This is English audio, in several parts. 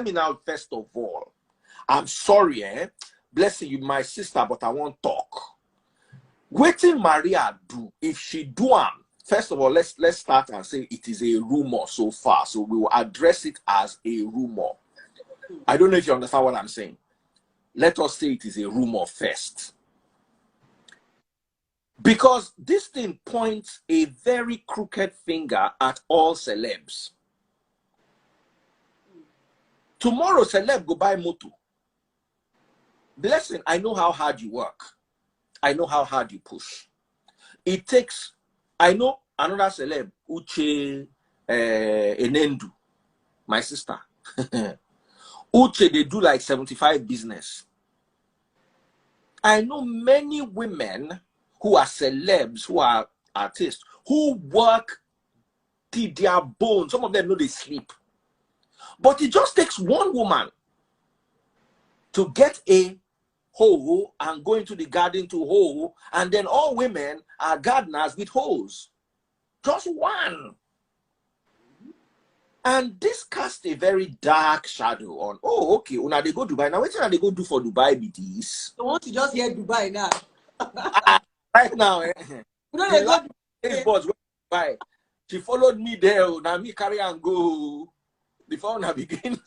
me now, first of all. I'm sorry, blessing you, my sister, but I won't talk. Waiting Maria do, if she do first of all, let's start and say it is a rumor so far. So we will address it as a rumor. I don't know if you understand what I'm saying. Let us say it is a rumor first. Because this thing points a very crooked finger at all celebs. Tomorrow, celeb go buy moto. Blessing, I know how hard you work. I know how hard you push. It takes, I know another celeb, Uche Enendu, my sister. Uche, they do like 75 business. I know many women who are celebs, who are artists, who work till their bones. Some of them know they sleep. But it just takes one woman to get a hoe and go into the garden to hoe, and then all women are gardeners with hoes. Just one. And this casts a very dark shadow on, oh, okay, when they go Dubai. Now, what are they go do for Dubai with this? I want to just hear Dubai now. Right now, No, they go to Dubai. She followed me there. Now me carry and go before I begin.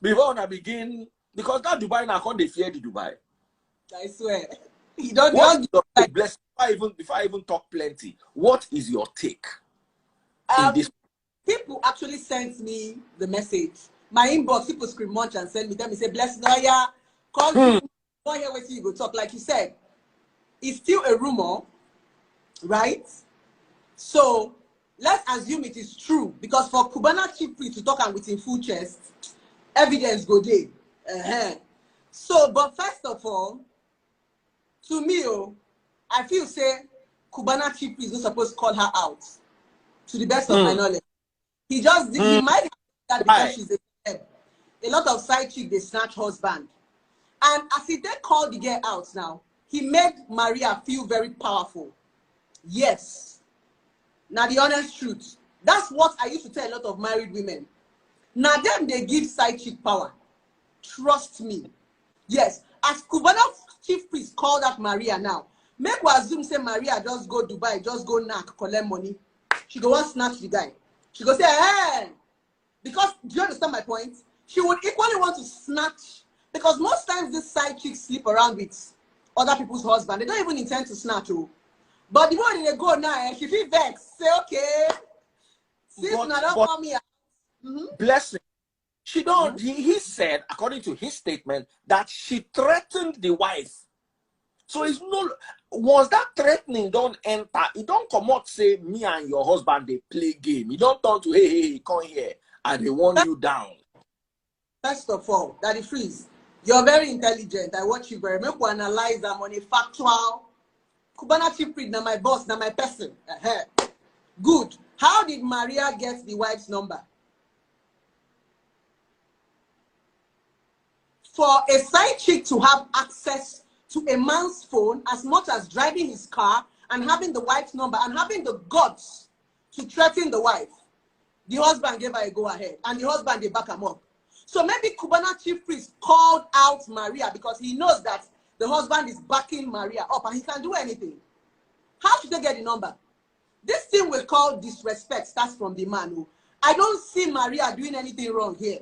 Before I begin, because that Dubai now can't they fear the Dubai. I swear. You don't bless before I even talk plenty. What is your take in this? People actually sent me the message. My inbox, people scream munch and send me them. They say, bless Noya, call me. Don't hear what you go talk. Like you said, it's still a rumor, right? So let's assume it is true, because for Cubana chief priest to talk and with in full chest, evidence go there. So, but first of all, to me, I feel say Cubana chief priest is not supposed to call her out. To the best of my knowledge, he just did. He might have that because she's a lot of side chick they snatch husband, and as he did call the girl out now, he made Maria feel very powerful. Yes. Now the honest truth. That's what I used to tell a lot of married women. Now them they give side chick power. Trust me. Yes. As Cubana chief priest called out Maria now, make we assume say Maria just go Dubai, just go knack, collect money. She go want snatch the guy. She go say, hey, because do you understand my point? She would equally want to snatch, because most times these side chicks sleep around with other people's husband. They don't even intend to snatch you. But the moment they go now, she feel vex. Say, okay, since now don't call me out. Blessing. She don't. He said, according to his statement, that she threatened the wife. So it's no. Was that threatening don't enter? It don't come out say me and your husband they play game. You don't turn to hey come here and they want you down. First of all, Daddy Freeze, you're very intelligent. I watch you very. Make we analyze them on a factual. Cubana chief priest, now my boss, now my person. Good. How did Maria get the wife's number? For a side chick to have access to a man's phone, as much as driving his car and having the wife's number and having the guts to threaten the wife, the husband gave her a go-ahead, and the husband they back him up. So maybe Cubana chief priest called out Maria because he knows that the husband is backing Maria up and he can do anything. How should they get the number? This thing we call disrespect starts from the man. I don't see Maria doing anything wrong here.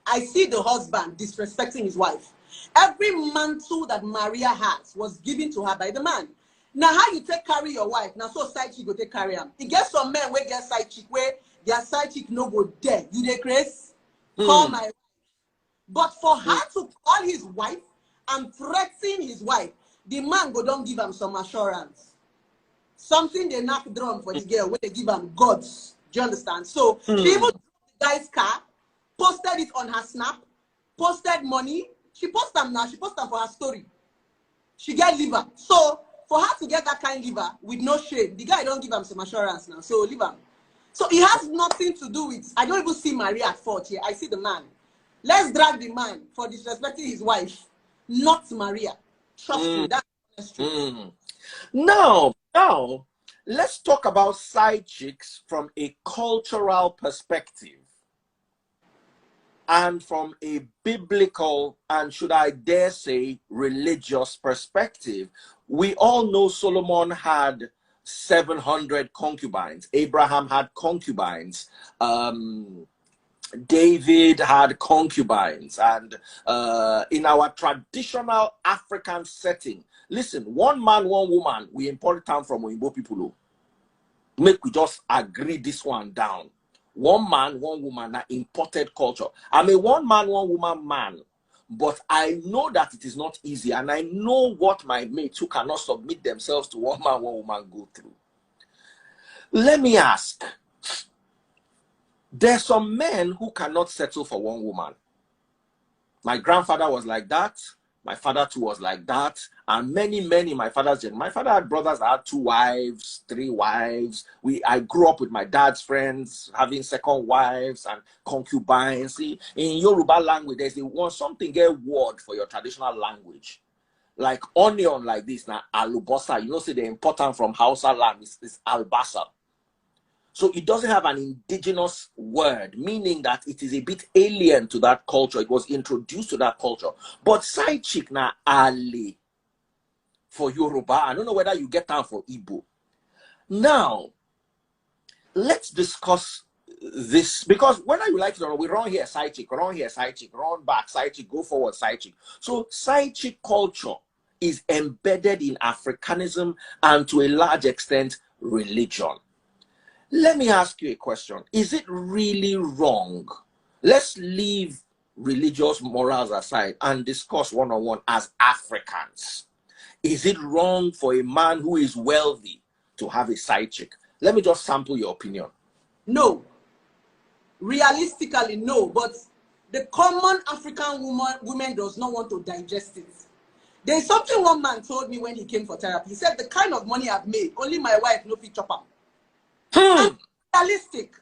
I see the husband disrespecting his wife. Every mantle that Maria has was given to her by the man. Now, how you take carry your wife? Now, so side chick go take carry him. It gets some men where get side chick where their side chick no go there. You dey craze? Call my wife. But for her to call his wife and threaten his wife, the man go don't give him some assurance. Something they knock drum for the girl when they give him gods. Do you understand? So she even took the guy's car, posted it on her snap, posted money. She posted them now. She posted them for her story. She get liver. So for her to get that kind of liver with no shame, the guy don't give him some assurance now. So leave him. So it has nothing to do with. I don't even see Maria at fault here. I see the man. Let's drag the man for disrespecting his wife, not Maria. Trust me, that's true. Now, let's talk about side chicks from a cultural perspective. and from a biblical and, should I dare say, religious perspective, we all know Solomon had 700 concubines. Abraham had concubines. David had concubines. And in our traditional African setting, listen, one man, one woman, we import it from Oyinbo people. Make we just agree this one down. One man, one woman, that imported culture. I'm a one man, one woman man, but I know that it is not easy, and I know what my mates who cannot submit themselves to one man, one woman go through. Let me ask, there's some men who cannot settle for one woman. My grandfather was like that. My father too was like that. And many in my father's generation. My father had brothers that had 2 wives, 3 wives. I grew up with my dad's friends having second wives and concubines. See, in Yoruba language, there's something get word for your traditional language. Like onion like this, now alubosa. You know, say the important from Hausa land is albasa. So it doesn't have an indigenous word, meaning that it is a bit alien to that culture. It was introduced to that culture. But side chick na Ali for Yoruba. I don't know whether you get that for Igbo. Now, let's discuss this, because whether you like it or not, we run here side chick, run here side chick, run back side chick, go forward side chick. So side chick culture is embedded in Africanism and to a large extent religion. Let me ask you a question. Is it really wrong? Let's leave religious morals aside and discuss one-on-one as Africans. Is it wrong for a man who is wealthy to have a side chick? Let me just sample your opinion. No. Realistically, no. But the common African woman does not want to digest it. There's something one man told me when he came for therapy. He said, the kind of money I've made, only my wife no fit chop am. Realistic.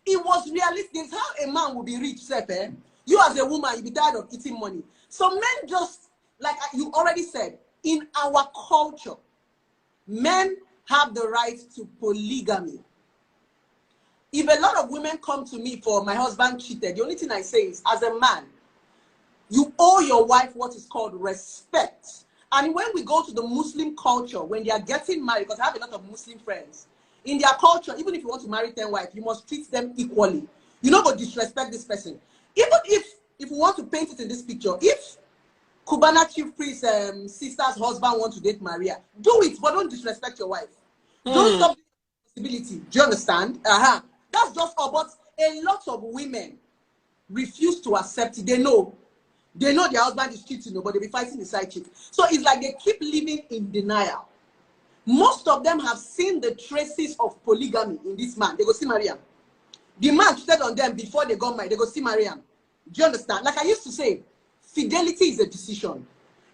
It was realistic. It's how a man will be rich, eh? You as a woman, you be tired of eating money. So men just, like you already said, in our culture, men have the right to polygamy. If a lot of women come to me for my husband cheated, the only thing I say is, as a man, you owe your wife what is called respect. And when we go to the Muslim culture, when they are getting married, because I have a lot of Muslim friends, in their culture, even if you want to marry 10 wives, you must treat them equally. You don't go disrespect this person. Even if we want to paint it in this picture, if Cubana chief priest sister's husband wants to date Maria, do it, but don't disrespect your wife. Don't stop the responsibility. Do you understand? That's just all. But a lot of women refuse to accept it. They know their husband is cheating, but they'll be fighting the side chick. So it's like they keep living in denial. Most of them have seen the traces of polygamy in this man. They go see Mariam. The man cheated on them before they got married. They go see Mariam. Do you understand? Like I used to say, fidelity is a decision.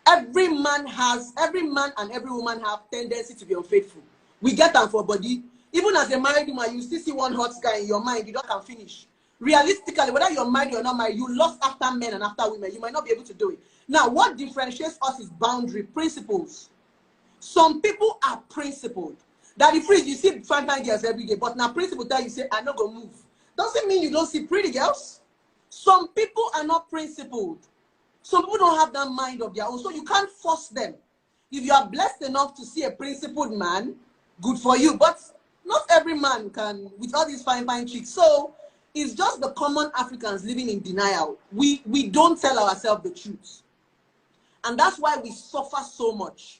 Every man and every woman have tendency to be unfaithful. We get them for body. Even as a married woman, you still see one hot guy in your mind. You don't can finish. Realistically, whether you're married or not married, you lost after men and after women. You might not be able to do it. Now, what differentiates us is boundary, principles. Some people are principled. That the phrase you see fine girls every day, but now principle that you say, I'm not going to move. Doesn't mean you don't see pretty girls. Some people are not principled. Some people don't have that mind of their own, so you can't force them. If you are blessed enough to see a principled man, good for you. But not every man can, with all these fine chicks. So it's just the common Africans living in denial. We don't tell ourselves the truth. And that's why we suffer so much.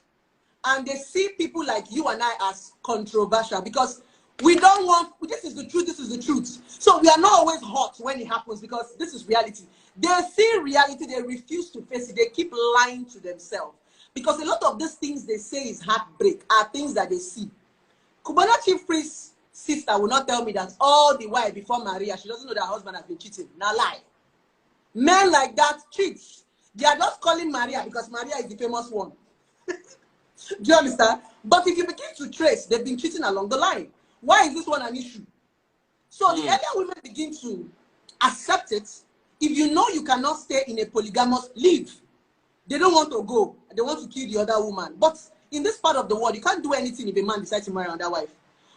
And they see people like you and I as controversial because we don't want, this is the truth, this is the truth. So we are not always hot when it happens because this is reality. They see reality, they refuse to face it, they keep lying to themselves. Because a lot of these things they say is heartbreak are things that they see. Cubana chief priest sister will not tell me that all the while before Maria, she doesn't know that her husband has been cheating. Now lie. Men like that cheat. They are just calling Maria because Maria is the famous one. Do you understand? But if you begin to trace, they've been cheating along the line. Why is this one an issue? So the earlier women begin to accept it, if you know you cannot stay in a polygamous, leave. They don't want to go. They want to kill the other woman. But in this part of the world, you can't do anything if a man decides to marry another wife.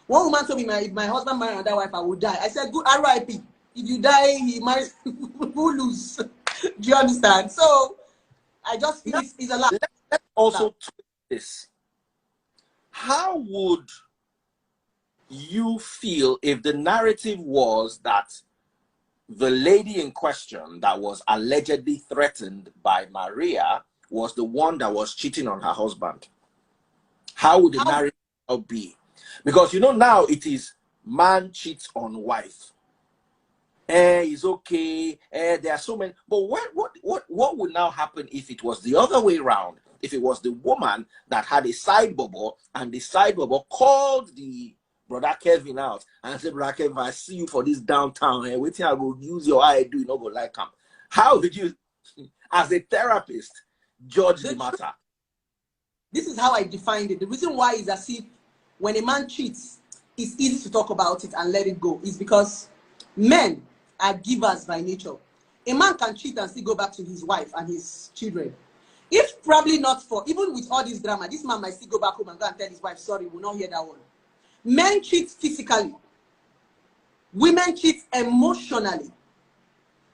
One woman told me, if my husband married another wife, I would die. I said, good, R.I.P. If you die, he might who lose. Do you understand? So I just feel it's a lot. Let's also twist this. How would you feel if the narrative was that the lady in question that was allegedly threatened by Maria was the one that was cheating on her husband? How would the narrative be? Because you know now it is man cheats on wife. It's okay. There are so many. But what would now happen if it was the other way around? If it was the woman that had a side bubble and the side bubble called the brother Kevin out and said, brother Kevin, I see you for this downtown and waiting, I will use your eye, do you not go like him. How would you, as a therapist, judge the matter? This is how I defined it. The reason why is as if when a man cheats, it's easy to talk about it and let it go. Is because men are givers by nature. A man can cheat and still go back to his wife and his children. If probably not for, even with all this drama, this man might still go back home and go and tell his wife, sorry, we'll not hear that one. Men cheat physically. Women cheat emotionally.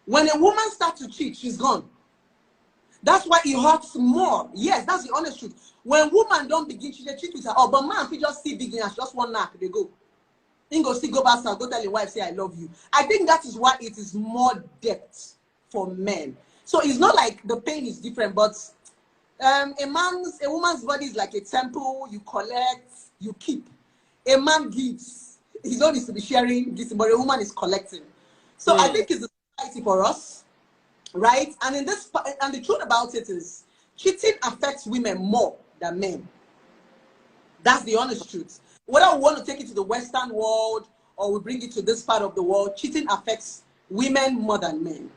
When a woman starts to cheat, she's gone. That's why it hurts more. Yes, that's the honest truth. When woman don't begin, she cheat with her. Oh, but man, if you just see big and just one knock, they go. Then go still go back and go tell your wife, say, I love you. I think that is why it is more depth for men. So it's not like the pain is different, but a woman's body is like a temple. You collect, you keep. A man gives. He don't need to be sharing this, but a woman is collecting. So I think it's a society for us, right? And in this, and the truth about it is, cheating affects women more than men. That's the honest truth. Whether we want to take it to the Western world or we bring it to this part of the world, cheating affects women more than men.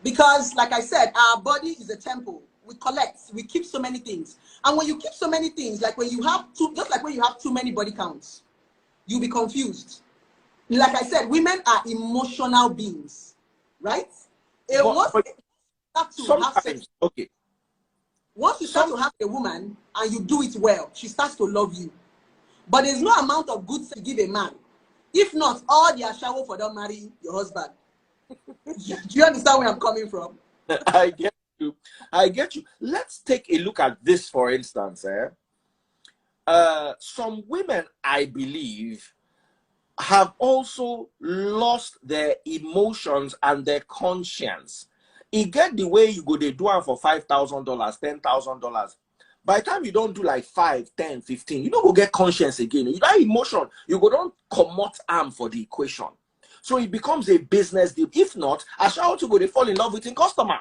Because, like I said, our body is a temple. We collect, we keep so many things. And when you keep so many things, like when you have just like when you have too many body counts, you'll be confused. Like I said, women are emotional beings, right? Once you start to have a woman and you do it well, she starts to love you. But there's no amount of good sex you give a man. If not, all their shower for don't marry your husband. Do you understand where I'm coming from? I get you. I get you. Let's take a look at this, for instance. Some women, I believe, have also lost their emotions and their conscience. You get the way you go, they do it for $5,000, $10,000. By the time you don't do like 5, 10, 15, you don't go get conscience again. You got emotion, you go don't commot arm for the equation. So it becomes a business deal. If not, Ashawo to go, they fall in love with a customer.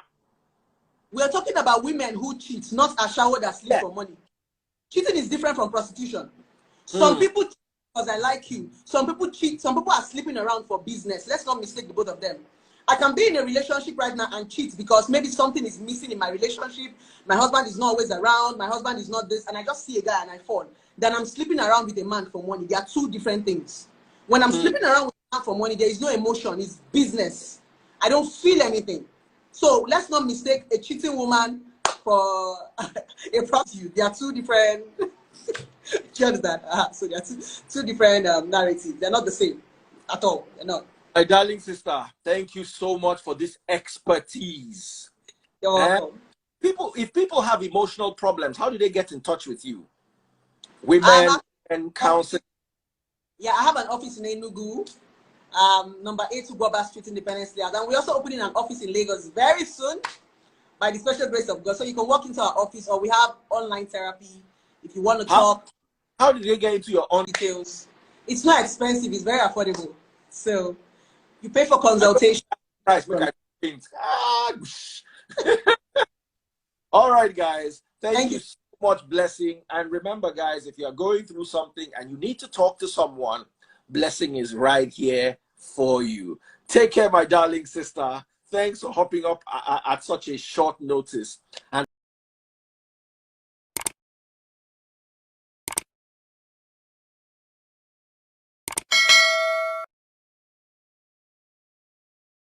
We are talking about women who cheat, not Ashawo that sleep for money. Cheating is different from prostitution. Some people cheat because I like you. Some people cheat. Some people are sleeping around for business. Let's not mistake the both of them. I can be in a relationship right now and cheat because maybe something is missing in my relationship. My husband is not always around. My husband is not this. And I just see a guy and I fall. Then I'm sleeping around with a man for money. They are two different things. When I'm sleeping around with a man for money, there is no emotion. It's business. I don't feel anything. So let's not mistake a cheating woman for a prostitute. They are two different. Do you understand? So they are two different narratives. They're not the same at all. They're not. My darling sister, thank you so much for this expertise. You're welcome. If people have emotional problems, how do they get in touch with you? Women and counseling. Yeah, I have an office in Enugu, number 8 Ugwaba Street, Independence Layout. And we're also opening an office in Lagos very soon, by the special grace of God. So you can walk into our office, or we have online therapy if you want to talk. How did you get into your own details? It's not expensive, it's very affordable. So you pay for consultation. All right, guys. Thank you so much, Blessing. And remember, guys, if you're going through something and you need to talk to someone, Blessing is right here for you. Take care, my darling sister. Thanks for hopping up at such a short notice. And